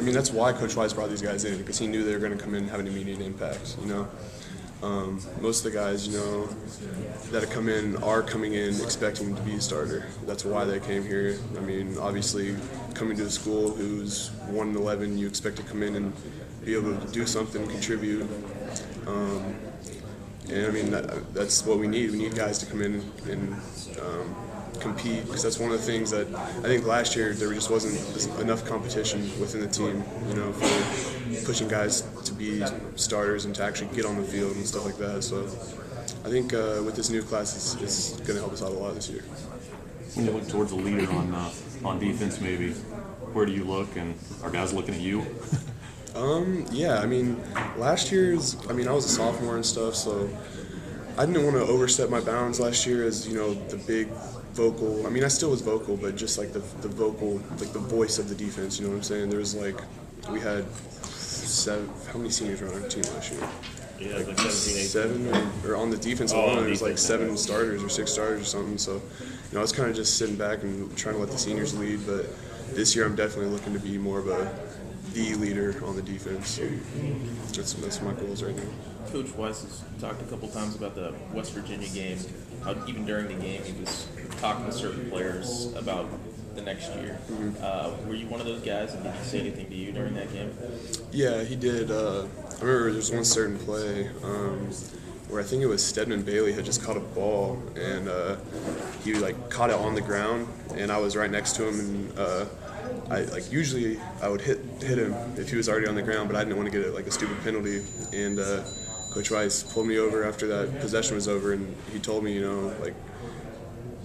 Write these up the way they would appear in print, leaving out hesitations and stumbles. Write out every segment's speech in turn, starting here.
mean, that's why Coach Wise brought these guys in, because he knew they were going to come in and have an immediate impact, you know. Most of the guys, you know, that have come in are coming in expecting to be a starter. That's why they came here. I mean, obviously, coming to a school who's 1-11, you expect to come in and be able to do something, contribute. And I mean, that's what we need. We need guys to come in and compete, because that's one of the things that I think last year there just wasn't enough competition within the team, you know, for pushing guys to be starters and to actually get on the field and stuff like that. So I think with this new class, it's going to help us out a lot this year. When you look towards a leader on defense, maybe, where do you look, and are guys looking at you? Yeah, I mean, last year's, I mean, I was a sophomore and stuff, so I didn't want to overstep my bounds last year as, you know, the big vocal. I mean, I still was vocal, but just like the vocal, like the voice of the defense, you know what I'm saying? There was like, we had how many seniors were on our team last year? Yeah, like 17, 7, or on the defense alone, there was like 7 starters or 6 starters or something. So, you know, I was kind of just sitting back and trying to let the seniors lead. But this year, I'm definitely looking to be more of the leader on the defense. So that's my goals right now. Coach Weiss has talked a couple times about the West Virginia game. How even during the game, he was talking to certain players about the next year. Mm-hmm. Were you one of those guys, and did he say anything to you during that game? Yeah, he did. I remember there was one certain play where I think it was Stedman Bailey had just caught a ball, and he like caught it on the ground, and I was right next to him, and usually I would hit him if he was already on the ground, but I didn't want to get like a stupid penalty, and Coach Weiss pulled me over after that possession was over, and he told me, you know, like,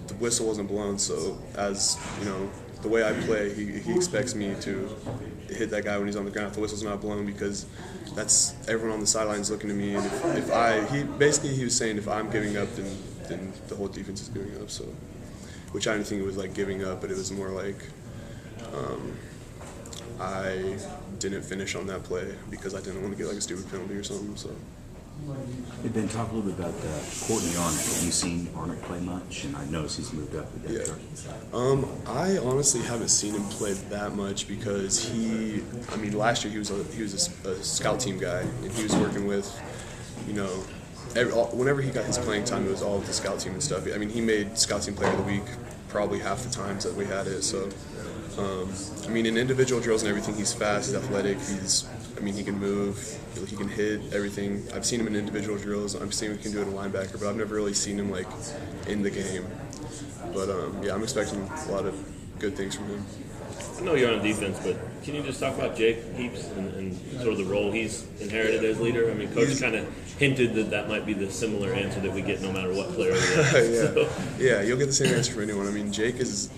the whistle wasn't blown, so as, you know, the way I play, he expects me to hit that guy when he's on the ground if the whistle's not blown, because that's everyone on the sidelines looking to me, and he was saying if I'm giving up, then the whole defense is giving up, so, which I didn't think it was like giving up, but it was more like I didn't finish on that play because I didn't want to get like a stupid penalty or something, so. Hey Ben, talk a little bit about Courtney Arnold. Have you seen Arnold play much? And I noticed he's moved up the depth chart. I honestly haven't seen him play that much because last year he was a scout team guy, and he was working with, you know, whenever he got his playing time, it was all with the scout team and stuff. I mean, he made scout team player of the week probably half the times that we had it. So, I mean, in individual drills and everything, he's fast, he's athletic, he can move, he can hit, everything. I've seen him in individual drills. I've seen him he can do it in a linebacker, but I've never really seen him like in the game. But yeah, I'm expecting a lot of good things from him. I know you're on defense, but can you just talk about Jake Heaps and sort of the role he's inherited as leader? I mean, Coach kind of hinted that might be the similar answer that we get no matter what player we have. Yeah, you'll get the same answer from anyone. I mean, Jake he's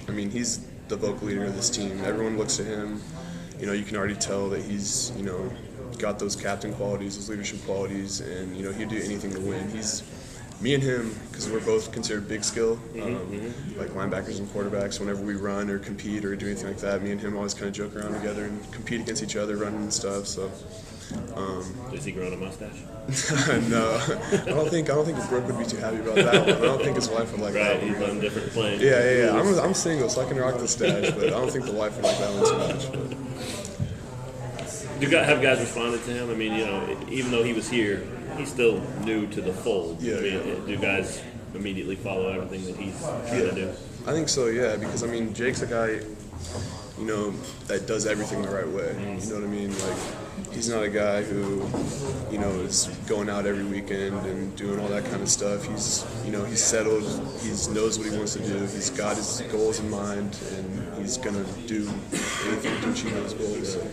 the vocal leader of this team. Everyone looks to him. You know, you can already tell that he's, you know, got those captain qualities, those leadership qualities, and, you know, he'd do anything to win. Me and him, because we're both considered big skill, like linebackers and quarterbacks, whenever we run or compete or do anything like that, me and him always kind of joke around together and compete against each other, running and stuff, so. Is he growing a mustache? No, I don't think Brooke would be too happy about that one. I don't think his wife would like that one. Right, he's on different planes. Yeah. I'm single, so I can rock the stash, but I don't think the wife would like that one too much. But. Have guys responded to him? I mean, you know, even though he was here, he's still new to the fold. Yeah, do guys immediately follow everything that he's trying to do? I think so, yeah, because, I mean, Jake's a guy, you know, that does everything the right way. You know what I mean? Like, he's not a guy who, you know, is going out every weekend and doing all that kind of stuff. He's, you know, he's settled. He knows what he wants to do. He's got his goals in mind, and he's going to do anything to achieve those goals. So,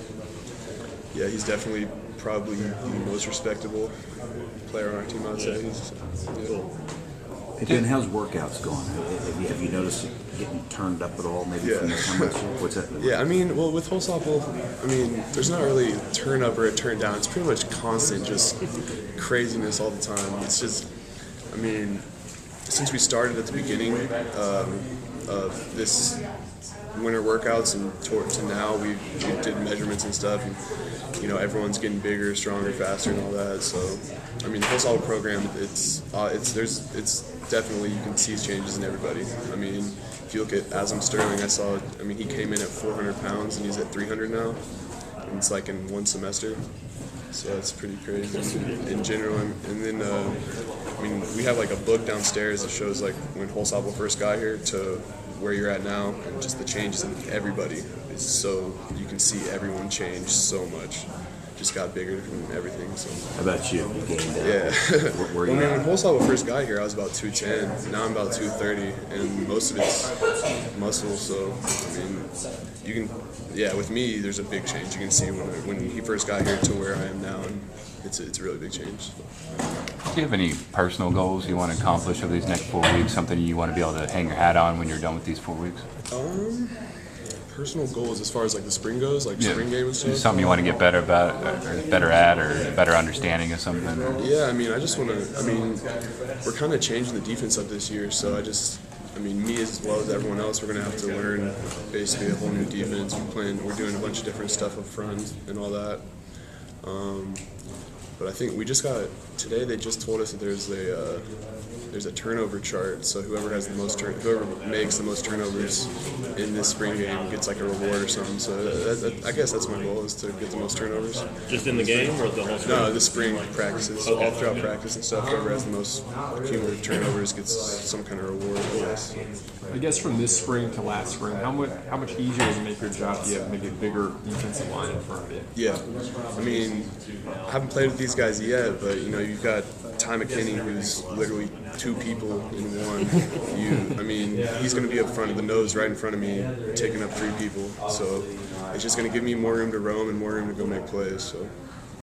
yeah, he's definitely probably the most respectable player on our team, I'd say. Cool. Hey Ben, how's workouts going? Have you noticed it getting turned up at all, maybe from the summer? What's that? Yeah, I mean, well, with whole softball, I mean, there's not really a turn up or a turn down. It's pretty much constant, just craziness all the time. It's just, I mean, since we started at the beginning of this winter workouts and to now, we did measurements and stuff, and, you know, everyone's getting bigger, stronger, faster, and all that. So, I mean, the whole softball program, it's definitely, you can see changes in everybody. I mean, if you look at Aslam Sterling, he came in at 400 pounds and he's at 300 now. and it's like in one semester. So that's pretty crazy in general. And then, I mean, we have like a book downstairs that shows like when Holsapple first got here to where you're at now, and just the changes in everybody. It's so you can see everyone change so much. Just got bigger and everything. So. How about you? You gained, Yeah. where Well, you I mean, at? when Holsapple first got here, I was about 210. Now I'm about 230, and most of it's muscle. So I mean, you can, yeah. With me, there's a big change. You can see when he first got here to where I am now, and it's a really big change. Do you have any personal goals you want to accomplish over these next 4 weeks? Something you want to be able to hang your hat on when you're done with these 4 weeks? Personal goals as far as like the spring goes, like spring game and stuff. Something you want to get better about, or better at, or a better understanding of something? Yeah, I mean, I just want to. I mean, we're kind of changing the defense up this year, so I mean, me as well as everyone else, we're gonna have to learn basically a whole new defense. We're doing a bunch of different stuff up front and all that. But I think we just got today. They just told us that there's a turnover chart. So whoever makes the most turnovers in this spring game gets like a reward or something. So I guess that's my goal, is to get the most turnovers. Just in the game or the whole spring? No, the spring practices, Okay. all throughout practice and stuff. Whoever has the most cumulative turnovers gets some kind of reward. Yes. I guess from this spring to last spring, how much easier does it make your job? Do you have maybe a bigger defensive line in front of you? Yeah, I mean, I haven't played with these guys yet, but you know, you've got Ty McKinney, who's literally two people in one. I mean, he's going to be up front of the nose, right in front of me, taking up three people. So it's just going to give me more room to roam and more room to go make plays. So